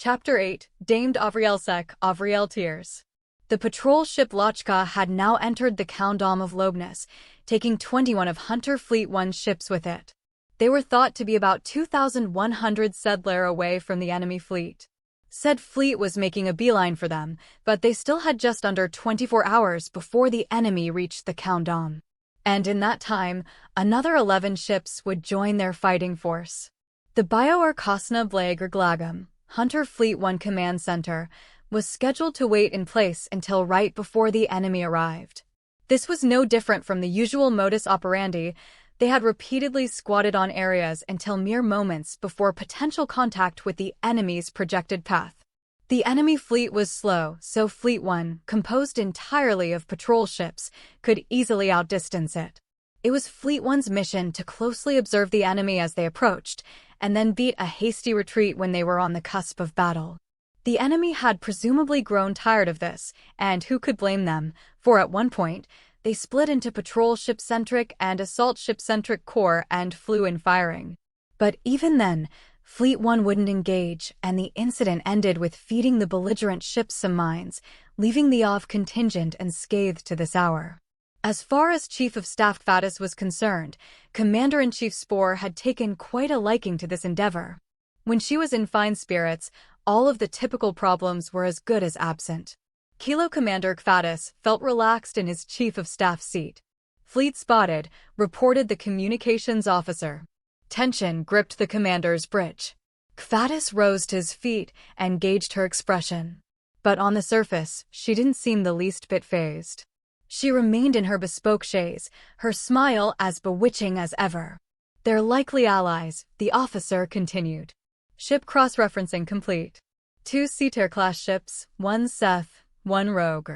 Chapter 8, Dame Avrielsek, Avriel Tears. The patrol ship Lochka had now entered the Kingdom of Lobness, taking 21 of Hunter Fleet 1's ships with it. They were thought to be about 2,100 sedler away from the enemy fleet. Said fleet was making a beeline for them, but they still had just under 24 hours before the enemy reached the Kingdom. And in that time, another 11 ships would join their fighting force. The Bior Kosna Blager Glagam, Hunter Fleet 1 Command Center, was scheduled to wait in place until right before the enemy arrived. This was no different from the usual modus operandi. They had repeatedly squatted on areas until mere moments before potential contact with the enemy's projected path. The enemy fleet was slow, so Fleet 1, composed entirely of patrol ships, could easily outdistance it. It was Fleet 1's mission to closely observe the enemy as they approached, and then beat a hasty retreat when they were on the cusp of battle. The enemy had presumably grown tired of this, and who could blame them, for at one point, they split into patrol ship-centric and assault ship-centric corps and flew in firing. But even then, Fleet 1 wouldn't engage, and the incident ended with feeding the belligerent ships some mines, leaving the OV contingent unscathed to this hour. As far as Chief of Staff Faddis was concerned, Commander-in-Chief Spore had taken quite a liking to this endeavor. When she was in fine spirits, all of the typical problems were as good as absent. Kilo Commander Faddis felt relaxed in his Chief of Staff seat. Fleet spotted, reported the communications officer. Tension gripped the commander's bridge. Faddis rose to his feet and gauged her expression. But on the surface, she didn't seem the least bit fazed. She remained in her bespoke chaise, her smile as bewitching as ever. They're likely allies, the officer continued. Ship cross-referencing complete. 2 Seater-class ships, 1 Seth, 1 Rogue.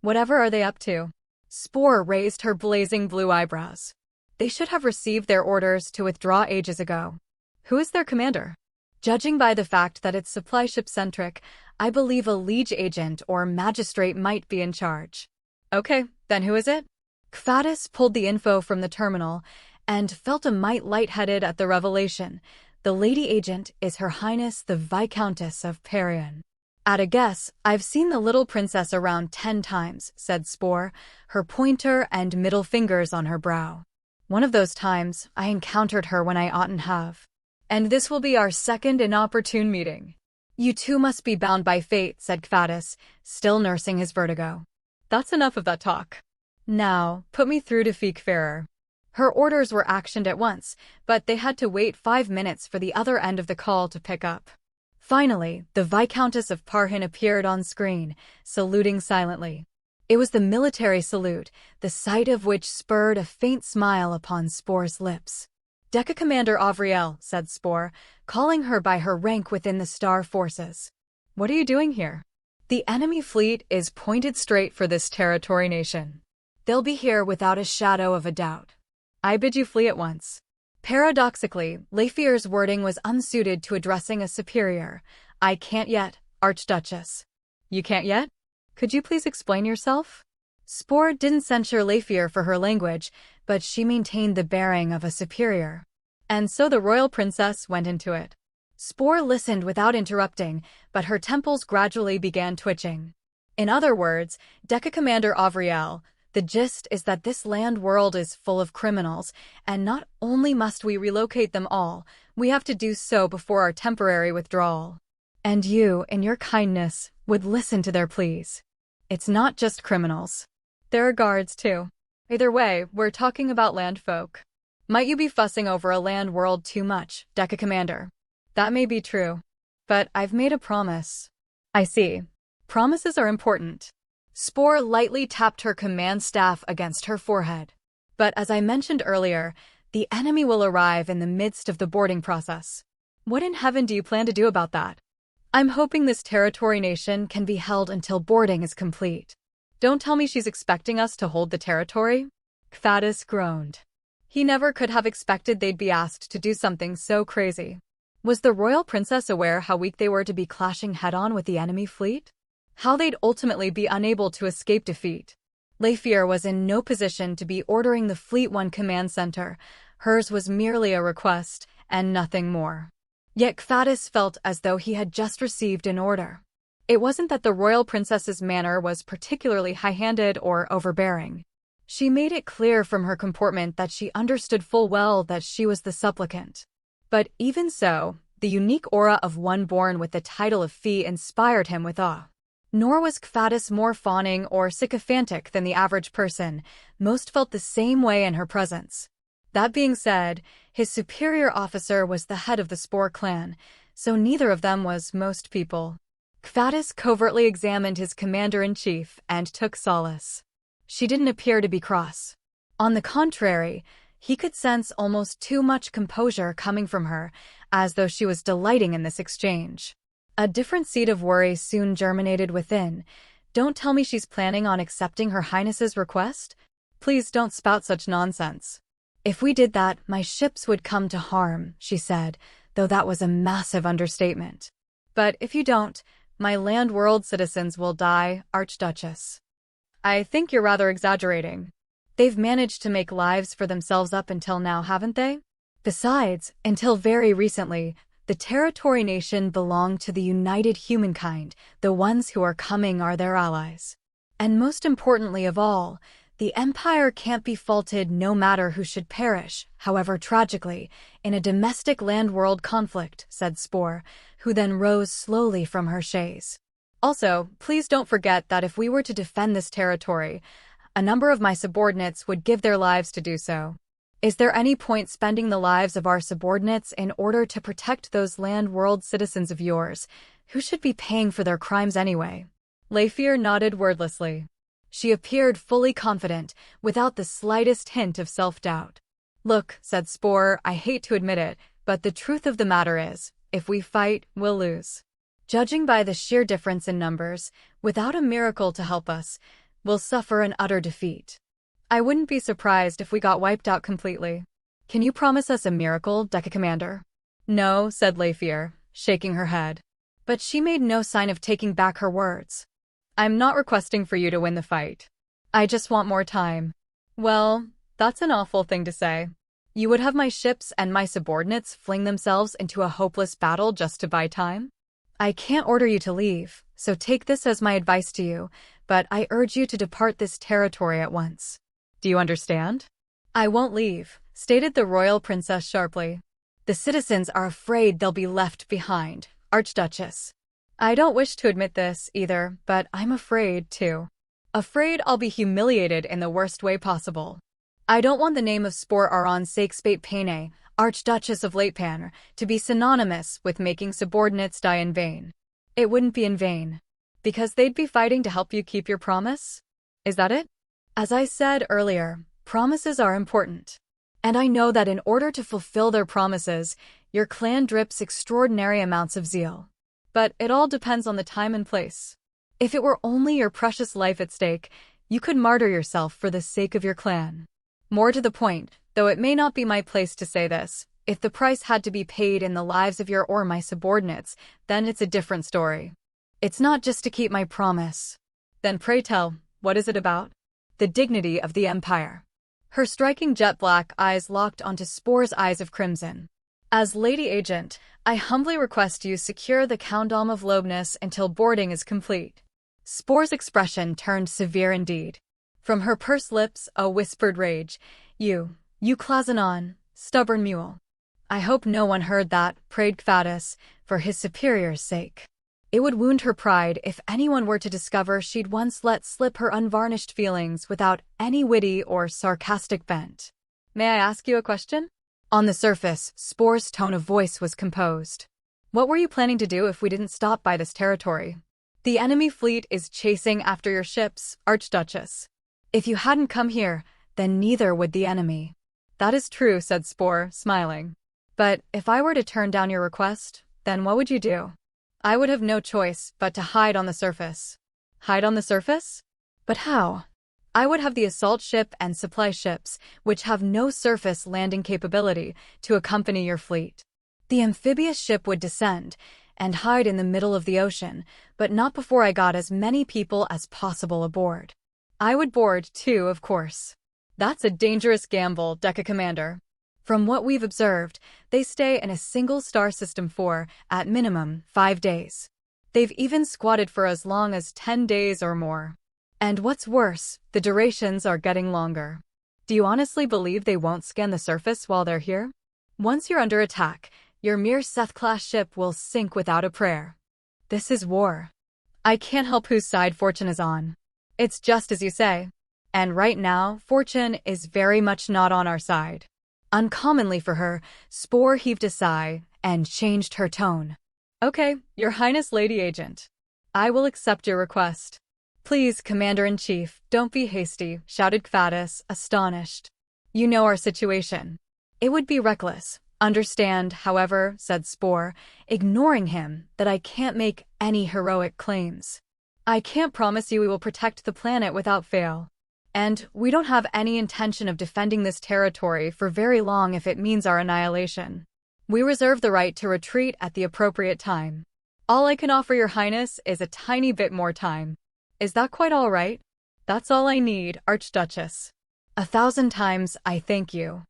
Whatever are they up to? Spore raised her blazing blue eyebrows. They should have received their orders to withdraw ages ago. Who is their commander? Judging by the fact that it's supply ship-centric, I believe a liege agent or magistrate might be in charge. Okay, then who is it? Faddis pulled the info from the terminal and felt a mite lightheaded at the revelation. The lady agent is Her Highness the Viscountess of Parian. At a guess, I've seen the little princess around 10 times, said Spore, her pointer and middle fingers on her brow. One of those times, I encountered her when I oughtn't have. And this will be our second inopportune meeting. You two must be bound by fate, said Faddis, still nursing his vertigo. That's enough of that talk. Now, put me through to Fiekfarer. Her orders were actioned at once, but they had to wait 5 minutes for the other end of the call to pick up. Finally, the Viscountess of Parhin appeared on screen, saluting silently. It was the military salute, the sight of which spurred a faint smile upon Spore's lips. Deca Commander Avriel, said Spore, calling her by her rank within the Star Forces. What are you doing here? The enemy fleet is pointed straight for this territory nation. They'll be here without a shadow of a doubt. I bid you flee at once. Paradoxically, Lafier's wording was unsuited to addressing a superior. I can't yet, Archduchess. You can't yet? Could you please explain yourself? Spore didn't censure Lafier for her language, but she maintained the bearing of a superior. And so the royal princess went into it. Spore listened without interrupting, but her temples gradually began twitching. In other words, Deca Commander Avriel, the gist is that this land world is full of criminals, and not only must we relocate them all, we have to do so before our temporary withdrawal. And you, in your kindness, would listen to their pleas. It's not just criminals. There are guards, too. Either way, we're talking about land folk. Might you be fussing over a land world too much, Deca Commander? That may be true. But I've made a promise. I see. Promises are important. Spore lightly tapped her command staff against her forehead. But as I mentioned earlier, the enemy will arrive in the midst of the boarding process. What in heaven do you plan to do about that? I'm hoping this territory nation can be held until boarding is complete. Don't tell me she's expecting us to hold the territory? Faddis groaned. He never could have expected they'd be asked to do something so crazy. Was the royal princess aware how weak they were to be clashing head-on with the enemy fleet? How they'd ultimately be unable to escape defeat? Lafier was in no position to be ordering the Fleet 1 command center. Hers was merely a request, and nothing more. Yet Kvatis felt as though he had just received an order. It wasn't that the royal princess's manner was particularly high-handed or overbearing. She made it clear from her comportment that she understood full well that she was the supplicant. But even so, the unique aura of one born with the title of Fee inspired him with awe. Nor was Kvatis more fawning or sycophantic than the average person. Most felt the same way in her presence. That being said, his superior officer was the head of the Spore clan, so neither of them was most people. Kvatis covertly examined his commander-in-chief and took solace. She didn't appear to be cross. On the contrary, he could sense almost too much composure coming from her, as though she was delighting in this exchange. A different seed of worry soon germinated within. Don't tell me she's planning on accepting Her Highness's request? Please don't spout such nonsense. If we did that, my ships would come to harm, she said, though that was a massive understatement. But if you don't, my land-world citizens will die, Archduchess. I think you're rather exaggerating. They've managed to make lives for themselves up until now, haven't they? Besides, until very recently, the territory nation belonged to the united humankind. The ones who are coming are their allies. And most importantly of all, the Empire can't be faulted no matter who should perish, however tragically, in a domestic land-world conflict, said Spore, who then rose slowly from her chaise. Also, please don't forget that if we were to defend this territory, a number of my subordinates would give their lives to do so. Is there any point spending the lives of our subordinates in order to protect those land-world citizens of yours, who should be paying for their crimes anyway? Leifir nodded wordlessly. She appeared fully confident, without the slightest hint of self-doubt. Look, said Spore, I hate to admit it, but the truth of the matter is, if we fight, we'll lose. Judging by the sheer difference in numbers, without a miracle to help us, we'll suffer an utter defeat. I wouldn't be surprised if we got wiped out completely. Can you promise us a miracle, Deca Commander? No, said Leifir, shaking her head. But she made no sign of taking back her words. I'm not requesting for you to win the fight. I just want more time. Well, that's an awful thing to say. You would have my ships and my subordinates fling themselves into a hopeless battle just to buy time? I can't order you to leave, so take this as my advice to you, but I urge you to depart this territory at once. Do you understand? I won't leave, stated the royal princess sharply. The citizens are afraid they'll be left behind, Archduchess. I don't wish to admit this, either, but I'm afraid, too. Afraid I'll be humiliated in the worst way possible. I don't want the name of Spore Aron Sakespate Pane, Archduchess of Leitpan, to be synonymous with making subordinates die in vain. It wouldn't be in vain. Because they'd be fighting to help you keep your promise? Is that it? As I said earlier, promises are important. And I know that in order to fulfill their promises, your clan drips extraordinary amounts of zeal. But it all depends on the time and place. If it were only your precious life at stake, you could martyr yourself for the sake of your clan. More to the point, though it may not be my place to say this, if the price had to be paid in the lives of your or my subordinates, then it's a different story. It's not just to keep my promise. Then pray tell, what is it about? The dignity of the Empire. Her striking jet-black eyes locked onto Spore's eyes of crimson. As Lady Agent, I humbly request you secure the Countdom of Lobness until boarding is complete. Spore's expression turned severe indeed. From her pursed lips, a whispered rage. You Klazanon, stubborn mule. I hope no one heard that, prayed Kvatis, for his superior's sake. It would wound her pride if anyone were to discover she'd once let slip her unvarnished feelings without any witty or sarcastic bent. May I ask you a question? On the surface, Spore's tone of voice was composed. What were you planning to do if we didn't stop by this territory? The enemy fleet is chasing after your ships, Archduchess. If you hadn't come here, then neither would the enemy. That is true, said Spore, smiling. But if I were to turn down your request, then what would you do? I would have no choice but to hide on the surface. Hide on the surface? But how? I would have the assault ship and supply ships, which have no surface landing capability, to accompany your fleet. The amphibious ship would descend and hide in the middle of the ocean, but not before I got as many people as possible aboard. I would board, too, of course. That's a dangerous gamble, Deca Commander. From what we've observed, they stay in a single star system for, at minimum, 5 days. They've even squatted for as long as 10 days or more. And what's worse, the durations are getting longer. Do you honestly believe they won't scan the surface while they're here? Once you're under attack, your mere Seth-class ship will sink without a prayer. This is war. I can't help whose side fortune is on. It's just as you say. And right now, fortune is very much not on our side. Uncommonly for her, Spore heaved a sigh and changed her tone. Okay, Your Highness Lady Agent. I will accept your request. Please, Commander-in-Chief, don't be hasty, shouted Kvatis, astonished. You know our situation. It would be reckless. Understand, however, said Spore, ignoring him, that I can't make any heroic claims. I can't promise you we will protect the planet without fail. And we don't have any intention of defending this territory for very long if it means our annihilation. We reserve the right to retreat at the appropriate time. All I can offer Your Highness is a tiny bit more time. Is that quite all right? That's all I need, Archduchess. 1,000 times I thank you.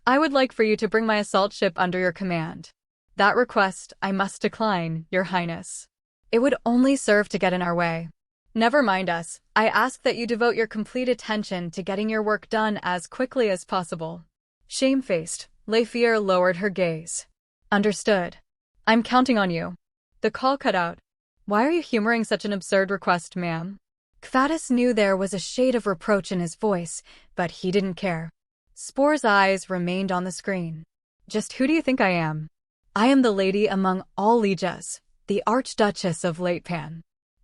I would like for you to bring my assault ship under your command. That request I must decline, Your Highness. It would only serve to get in our way. Never mind us. I ask that you devote your complete attention to getting your work done as quickly as possible. Shamefaced, Lefier lowered her gaze. Understood. I'm counting on you. The call cut out. Why are you humoring such an absurd request, ma'am? Kvatis knew there was a shade of reproach in his voice, but he didn't care. Spore's eyes remained on the screen. Just who do you think I am? I am the lady among all lieges, the Archduchess of Latepan.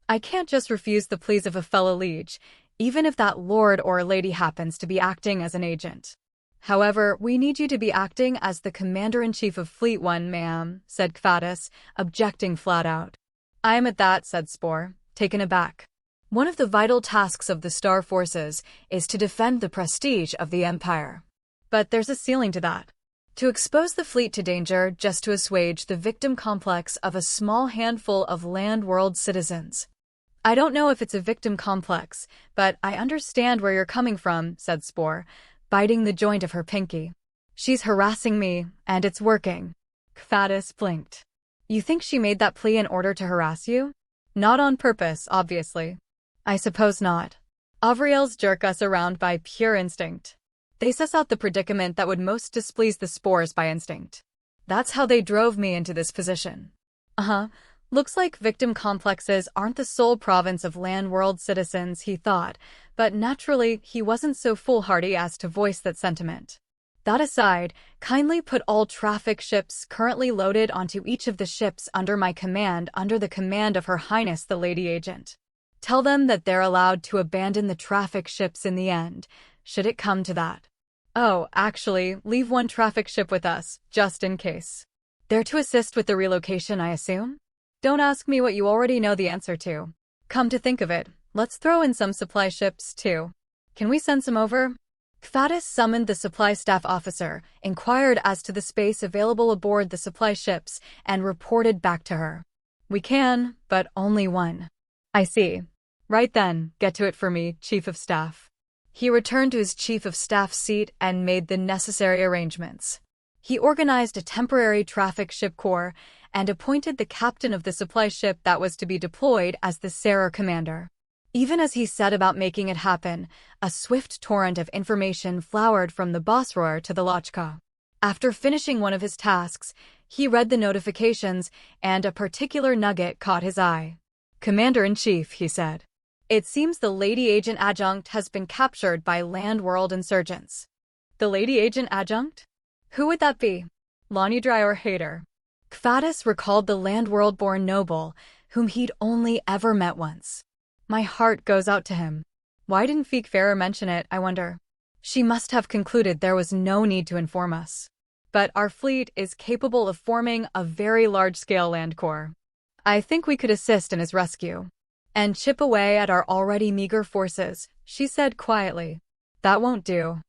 I can't just refuse the pleas of a fellow liege, even if that lord or lady happens to be acting as an agent. However, we need you to be acting as the Commander-in-Chief of Fleet 1, ma'am, said Kvatis, objecting flat out. I am at that, said Spore, taken aback. One of the vital tasks of the Star Forces is to defend the prestige of the Empire. But there's a ceiling to that. To expose the fleet to danger just to assuage the victim complex of a small handful of land-world citizens. I don't know if it's a victim complex, but I understand where you're coming from, said Spore, biting the joint of her pinky. She's harassing me, and it's working. Kvatis blinked. You think she made that plea in order to harass you? Not on purpose, obviously. I suppose not. Avriels jerk us around by pure instinct. They suss out the predicament that would most displease the Spores by instinct. That's how they drove me into this position. Looks like victim complexes aren't the sole province of land-world citizens, he thought, but naturally he wasn't so foolhardy as to voice that sentiment. That aside, kindly put all traffic ships currently loaded onto each of the ships under my command under the command of Her Highness the Lady Agent. Tell them that they're allowed to abandon the traffic ships in the end, should it come to that. Oh, actually, leave one traffic ship with us, just in case. They're to assist with the relocation, I assume? Don't ask me what you already know the answer to. Come to think of it, let's throw in some supply ships, too. Can we send some over? Kvatis summoned the supply staff officer, inquired as to the space available aboard the supply ships, and reported back to her. We can, but only one. I see. Right then, get to it for me, Chief of Staff. He returned to his Chief of Staff seat and made the necessary arrangements. He organized a temporary traffic ship corps and appointed the captain of the supply ship that was to be deployed as the Sarer commander. Even as he set about making it happen, a swift torrent of information flowered from the Bosroer to the Lochka. After finishing one of his tasks, he read the notifications, and a particular nugget caught his eye. Commander-in-Chief, he said. It seems the Lady Agent Adjunct has been captured by land-world insurgents. The Lady Agent Adjunct? Who would that be? Lonidry or Hader? Kvatis recalled the land-world-born noble, whom he'd only ever met once. My heart goes out to him. Why didn't Feek Farrer mention it, I wonder? She must have concluded there was no need to inform us. But our fleet is capable of forming a very large-scale land corps. I think we could assist in his rescue. And chip away at our already meager forces, she said quietly. That won't do.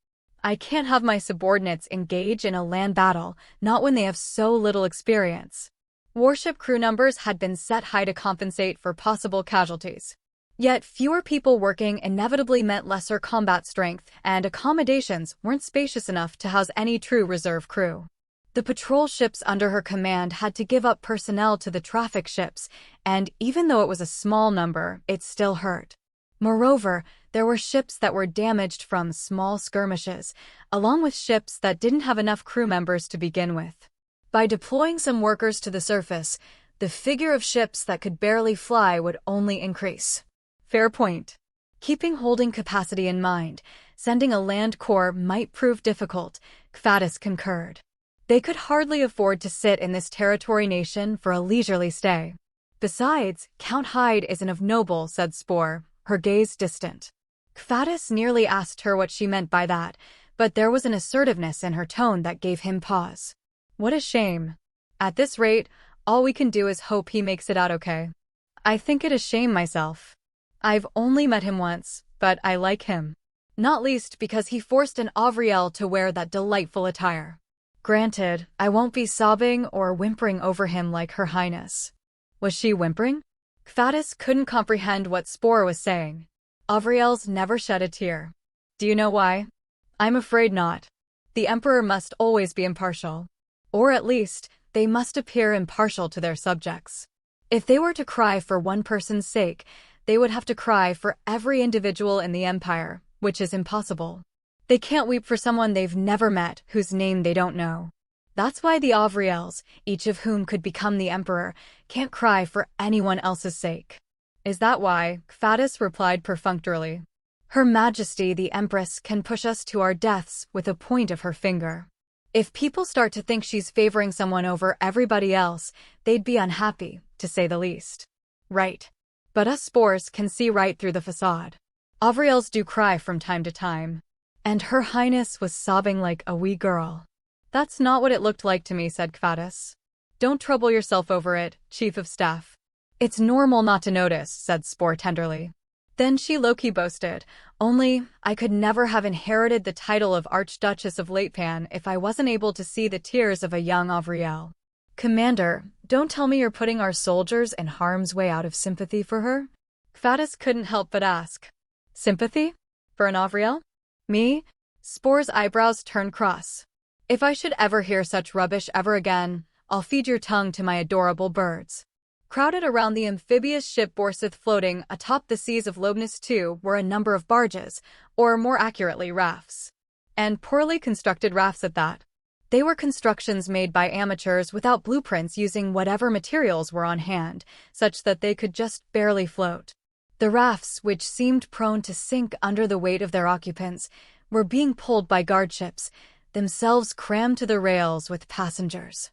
I can't have my subordinates engage in a land battle, not when they have so little experience. Warship crew numbers had been set high to compensate for possible casualties. Yet fewer people working inevitably meant lesser combat strength, and accommodations weren't spacious enough to house any true reserve crew. The patrol ships under her command had to give up personnel to the traffic ships, and even though it was a small number, it still hurt. Moreover, there were ships that were damaged from small skirmishes, along with ships that didn't have enough crew members to begin with. By deploying some workers to the surface, the figure of ships that could barely fly would only increase. Fair point. Keeping holding capacity in mind, sending a land corps might prove difficult, Kvatis concurred. They could hardly afford to sit in this territory nation for a leisurely stay. Besides, Count Hyde isn't of noble, said Spore, her gaze distant. Kvatis nearly asked her what she meant by that, but there was an assertiveness in her tone that gave him pause. What a shame. At this rate, all we can do is hope he makes it out okay. I think it a shame myself. I've only met him once, but I like him. Not least because he forced an Avriel to wear that delightful attire. Granted, I won't be sobbing or whimpering over him like Her Highness. Was she whimpering? Kvatis couldn't comprehend what Spore was saying. Avriels never shed a tear. Do you know why? I'm afraid not. The Emperor must always be impartial. Or at least, they must appear impartial to their subjects. If they were to cry for one person's sake, they would have to cry for every individual in the Empire, which is impossible. They can't weep for someone they've never met, whose name they don't know. That's why the Avriels, each of whom could become the Emperor, can't cry for anyone else's sake. Is that why? Kvatis replied perfunctorily. Her Majesty the Empress can push us to our deaths with a point of her finger. If people start to think she's favoring someone over everybody else, they'd be unhappy, to say the least. Right. But us Spores can see right through the facade. Avriels do cry from time to time. And Her Highness was sobbing like a wee girl. That's not what it looked like to me, said Kvatis. Don't trouble yourself over it, Chief of Staff. It's normal not to notice, said Spore tenderly. Then she low-key boasted, only, I could never have inherited the title of Archduchess of Latepan if I wasn't able to see the tears of a young Avriel. Commander, don't tell me you're putting our soldiers in harm's way out of sympathy for her? Kvatis couldn't help but ask. Sympathy? For an Avriel? Me? Spore's eyebrows turned cross. If I should ever hear such rubbish ever again, I'll feed your tongue to my adorable birds. Crowded around the amphibious ship Borsith floating atop the seas of Lobnus II were a number of barges, or more accurately rafts. And poorly constructed rafts at that. They were constructions made by amateurs without blueprints using whatever materials were on hand, such that they could just barely float. The rafts, which seemed prone to sink under the weight of their occupants, were being pulled by guardships, themselves crammed to the rails with passengers.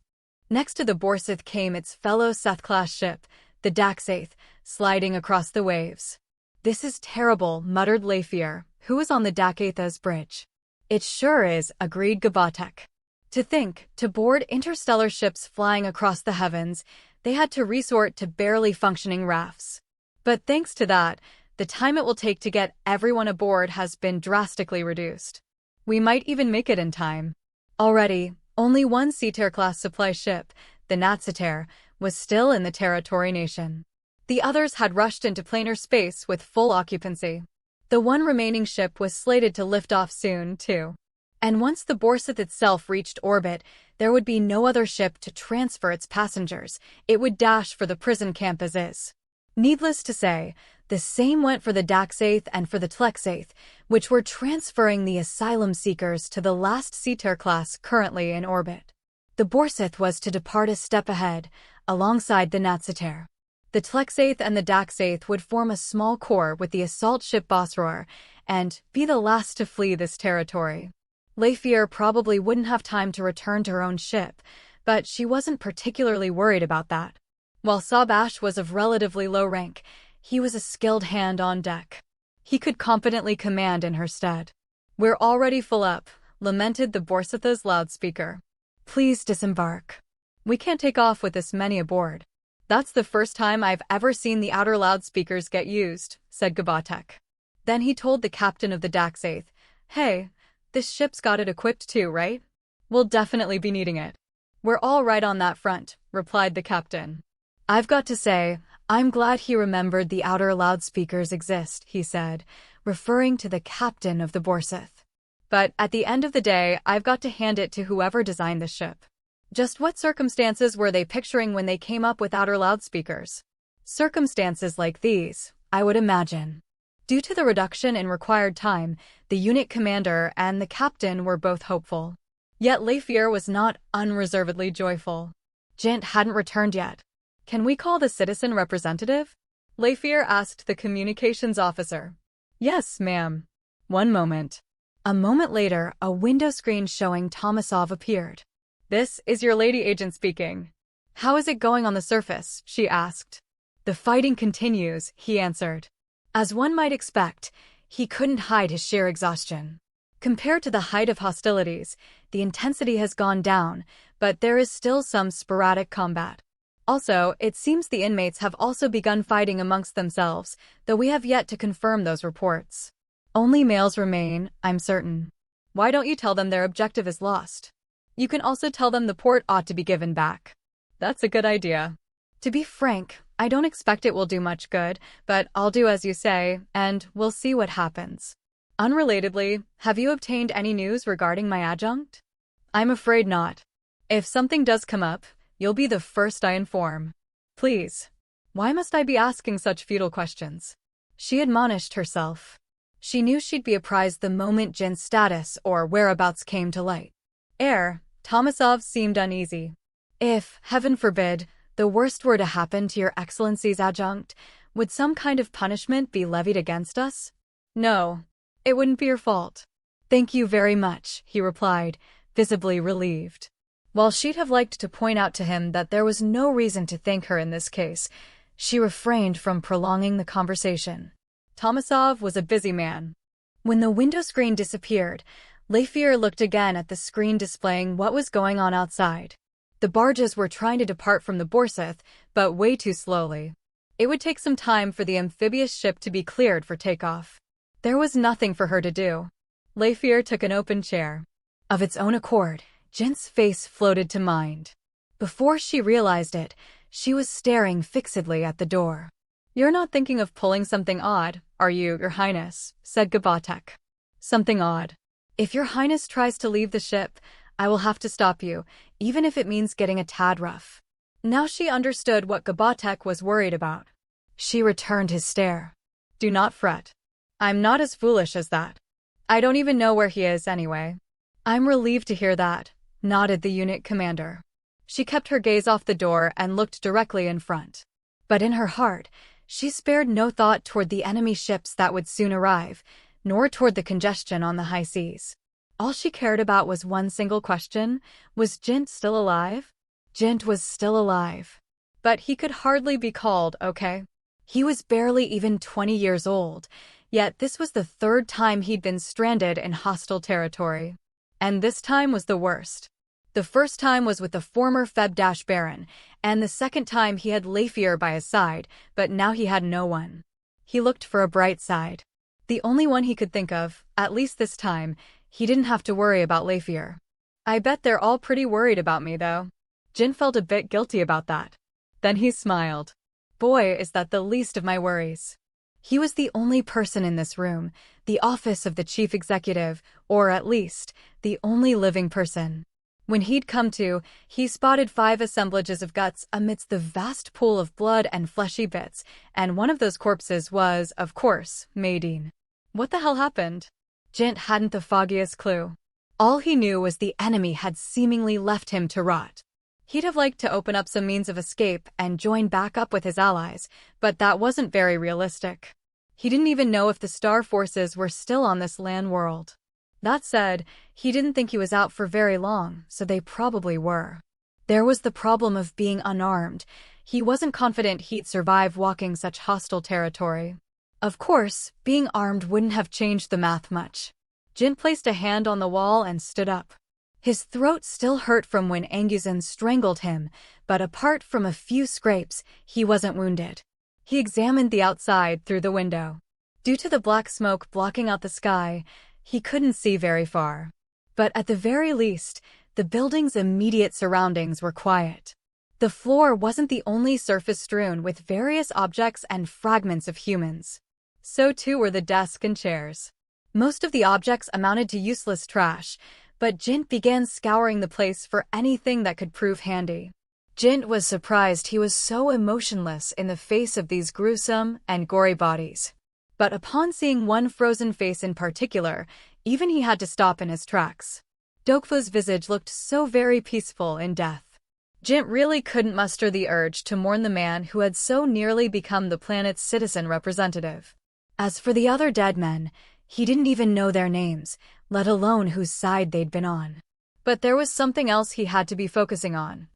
Next to the Borsith came its fellow Seth-class ship, the Daxaith, sliding across the waves. This is terrible, muttered Lafier, who was on the Dacaitha's bridge. It sure is, agreed Gabatek. To think, to board interstellar ships flying across the heavens, they had to resort to barely functioning rafts. But thanks to that, the time it will take to get everyone aboard has been drastically reduced. We might even make it in time. Already, only one Seater-class supply ship, the Natsiter, was still in the territory nation. The others had rushed into planar space with full occupancy. The one remaining ship was slated to lift off soon, too. And once the Borsith itself reached orbit, there would be no other ship to transfer its passengers. It would dash for the prison camp as is. Needless to say, the same went for the Daxaith and for the Tlexaith, which were transferring the asylum seekers to the last Seater class currently in orbit. The Borsith was to depart a step ahead, alongside the Natsiter. The Tlexaith and the Daxaith would form a small corps with the assault ship Bosroer, and be the last to flee this territory. Lafier probably wouldn't have time to return to her own ship, but she wasn't particularly worried about that. While Sabash was of relatively low rank, he was a skilled hand on deck. He could competently command in her stead. We're already full up, lamented the Borsitha's loudspeaker. Please disembark. We can't take off with this many aboard. That's the first time I've ever seen the outer loudspeakers get used, said Gabatek. Then he told the captain of the Daxaith, hey, this ship's got it equipped too, right? We'll definitely be needing it. We're all right on that front, replied the captain. I've got to say, I'm glad he remembered the outer loudspeakers exist, he said, referring to the captain of the Borseth. But at the end of the day, I've got to hand it to whoever designed the ship. Just what circumstances were they picturing when they came up with outer loudspeakers? Circumstances like these, I would imagine. Due to the reduction in required time, the unit commander and the captain were both hopeful. Yet Leifir was not unreservedly joyful. Jint hadn't returned yet. Can we call the citizen representative? Leifir asked the communications officer. Yes, ma'am. One moment. A moment later, a window screen showing Tomasov appeared. This is your lady agent speaking. How is it going on the surface? She asked. The fighting continues, he answered. As one might expect, he couldn't hide his sheer exhaustion. Compared to the height of hostilities, the intensity has gone down, but there is still some sporadic combat. Also, it seems the inmates have also begun fighting amongst themselves, though we have yet to confirm those reports. Only males remain, I'm certain. Why don't you tell them their objective is lost? You can also tell them the port ought to be given back. That's a good idea. To be frank, I don't expect it will do much good, but I'll do as you say, and we'll see what happens. Unrelatedly, have you obtained any news regarding my adjunct? I'm afraid not. If something does come up, you'll be the first I inform. Please. Why must I be asking such futile questions? She admonished herself. She knew she'd be apprised the moment Jin's status or whereabouts came to light. Tomasov seemed uneasy. If, heaven forbid, the worst were to happen to your Excellency's adjunct, would some kind of punishment be levied against us? No. It wouldn't be your fault. Thank you very much, he replied, visibly relieved. While she'd have liked to point out to him that there was no reason to thank her in this case, she refrained from prolonging the conversation. Tomasov was a busy man. When the window screen disappeared, Leifir looked again at the screen displaying what was going on outside. The barges were trying to depart from the Borseth, but way too slowly. It would take some time for the amphibious ship to be cleared for takeoff. There was nothing for her to do. Leifir took an open chair. Of its own accord, Jint's face floated to mind. Before she realized it, she was staring fixedly at the door. You're not thinking of pulling something odd, are you, Your Highness? Said Gabatek. Something odd. If Your Highness tries to leave the ship, I will have to stop you, even if it means getting a tad rough. Now she understood what Gabatek was worried about. She returned his stare. Do not fret. I'm not as foolish as that. I don't even know where he is anyway. I'm relieved to hear that, nodded the unit commander. She kept her gaze off the door and looked directly in front. But in her heart, she spared no thought toward the enemy ships that would soon arrive, nor toward the congestion on the high seas. All she cared about was one single question: was Jint still alive? Jint was still alive. But he could hardly be called okay. He was barely even 20 years old, yet this was the third time he'd been stranded in hostile territory. And this time was the worst. The first time was with the former Feb Baron, and the second time he had Leifir by his side, but now he had no one. He looked for a bright side. The only one he could think of, at least this time, he didn't have to worry about Leifir. I bet they're all pretty worried about me, though. Jin felt a bit guilty about that. Then he smiled. Boy, is that the least of my worries. He was the only person in this room, the office of the chief executive, or at least, the only living person. When he'd come to, he spotted 5 assemblages of guts amidst the vast pool of blood and fleshy bits, and one of those corpses was, of course, Maydeen. What the hell happened? Jint hadn't the foggiest clue. All he knew was the enemy had seemingly left him to rot. He'd have liked to open up some means of escape and join back up with his allies, but that wasn't very realistic. He didn't even know if the Star Forces were still on this land world. That said, he didn't think he was out for very long, so they probably were. There was the problem of being unarmed. He wasn't confident he'd survive walking such hostile territory. Of course, being armed wouldn't have changed the math much. Jin placed a hand on the wall and stood up. His throat still hurt from when Anguzan strangled him, but apart from a few scrapes, he wasn't wounded. He examined the outside through the window. Due to the black smoke blocking out the sky, he couldn't see very far. But at the very least, the building's immediate surroundings were quiet. The floor wasn't the only surface strewn with various objects and fragments of humans. So too were the desk and chairs. Most of the objects amounted to useless trash, but Jint began scouring the place for anything that could prove handy. Jint was surprised he was so emotionless in the face of these gruesome and gory bodies. But upon seeing one frozen face in particular, even he had to stop in his tracks. Dokfu's visage looked so very peaceful in death. Jint really couldn't muster the urge to mourn the man who had so nearly become the planet's citizen representative. As for the other dead men, he didn't even know their names, let alone whose side they'd been on. But there was something else he had to be focusing on.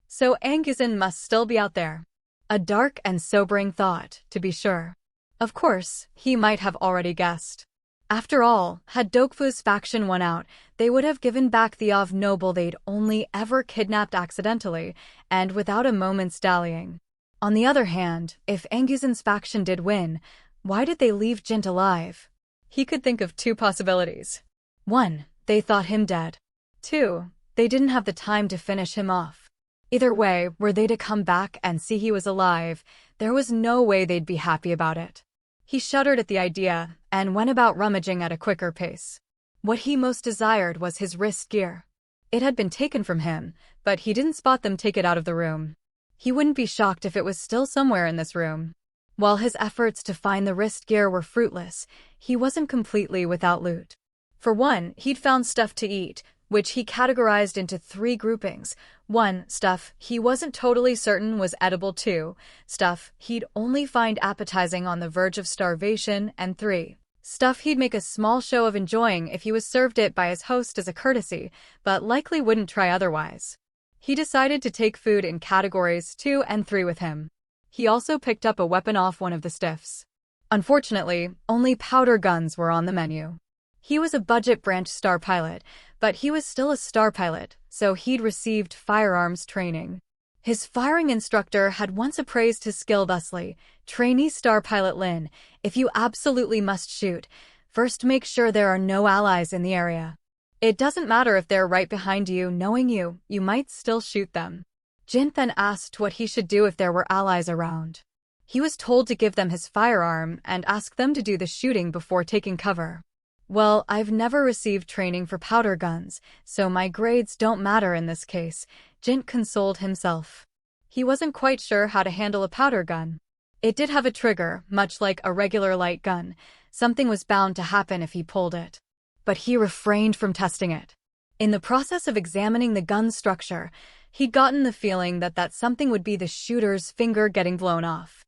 So Anguzen must still be out there. A dark and sobering thought, to be sure. Of course, he might have already guessed. After all, had Dokfu's faction won out, they would have given back the Av noble they'd only ever kidnapped accidentally, and without a moment's dallying. On the other hand, if Anguzen's faction did win, why did they leave Jint alive? He could think of two possibilities. 1. They thought him dead. 2. They didn't have the time to finish him off. Either way, were they to come back and see he was alive, there was no way they'd be happy about it. He shuddered at the idea, and went about rummaging at a quicker pace. What he most desired was his wrist gear. It had been taken from him, but he didn't spot them take it out of the room. He wouldn't be shocked if it was still somewhere in this room. While his efforts to find the wrist gear were fruitless, he wasn't completely without loot. For one, he'd found stuff to eat, which he categorized into 3 groupings. 1. Stuff he wasn't totally certain was edible. 2. Stuff he'd only find appetizing on the verge of starvation. And 3. Stuff he'd make a small show of enjoying if he was served it by his host as a courtesy, but likely wouldn't try otherwise. He decided to take food in categories 2 and 3 with him. He also picked up a weapon off one of the stiffs. Unfortunately, only powder guns were on the menu. He was a budget branch star pilot, but he was still a star pilot, so he'd received firearms training. His firing instructor had once appraised his skill thusly: "Trainee star pilot Lin, if you absolutely must shoot, first make sure there are no allies in the area. It doesn't matter if they're right behind you, knowing you might still shoot them." Jint then asked what he should do if there were allies around. He was told to give them his firearm and ask them to do the shooting before taking cover. "Well, I've never received training for powder guns, so my grades don't matter in this case," Jint consoled himself. He wasn't quite sure how to handle a powder gun. It did have a trigger, much like a regular light gun. Something was bound to happen if he pulled it. But he refrained from testing it. In the process of examining the gun's structure, he'd gotten the feeling that something would be the shooter's finger getting blown off.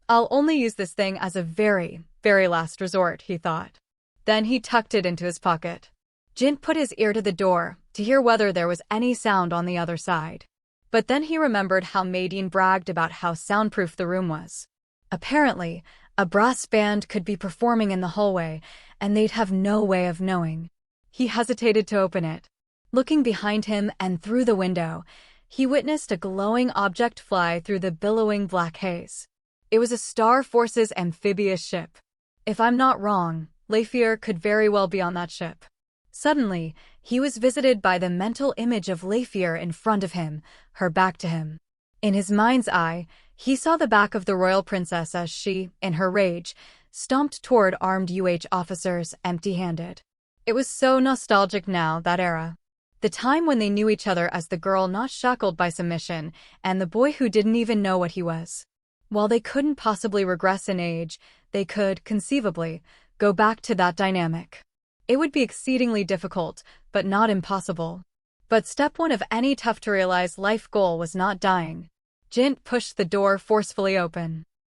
"I'll only use this thing as a very, very last resort," he thought. Then he tucked it into his pocket. Jint put his ear to the door to hear whether there was any sound on the other side. But then he remembered how Maydeen bragged about how soundproof the room was. Apparently, a brass band could be performing in the hallway, and they'd have no way of knowing. He hesitated to open it. Looking behind him and through the window, he witnessed a glowing object fly through the billowing black haze. It was a Star Forces amphibious ship. If I'm not wrong, Leifier could very well be on that ship. Suddenly, he was visited by the mental image of Leifier in front of him, her back to him. In his mind's eye, he saw the back of the royal princess as she, in her rage, stomped toward armed officers empty-handed. It was so nostalgic now, that era. The time when they knew each other as the girl not shackled by submission, and the boy who didn't even know what he was. While they couldn't possibly regress in age, they could, conceivably, go back to that dynamic. It would be exceedingly difficult, but not impossible. But step 1 of any tough-to-realize life goal was not dying. Jint pushed the door forcefully open.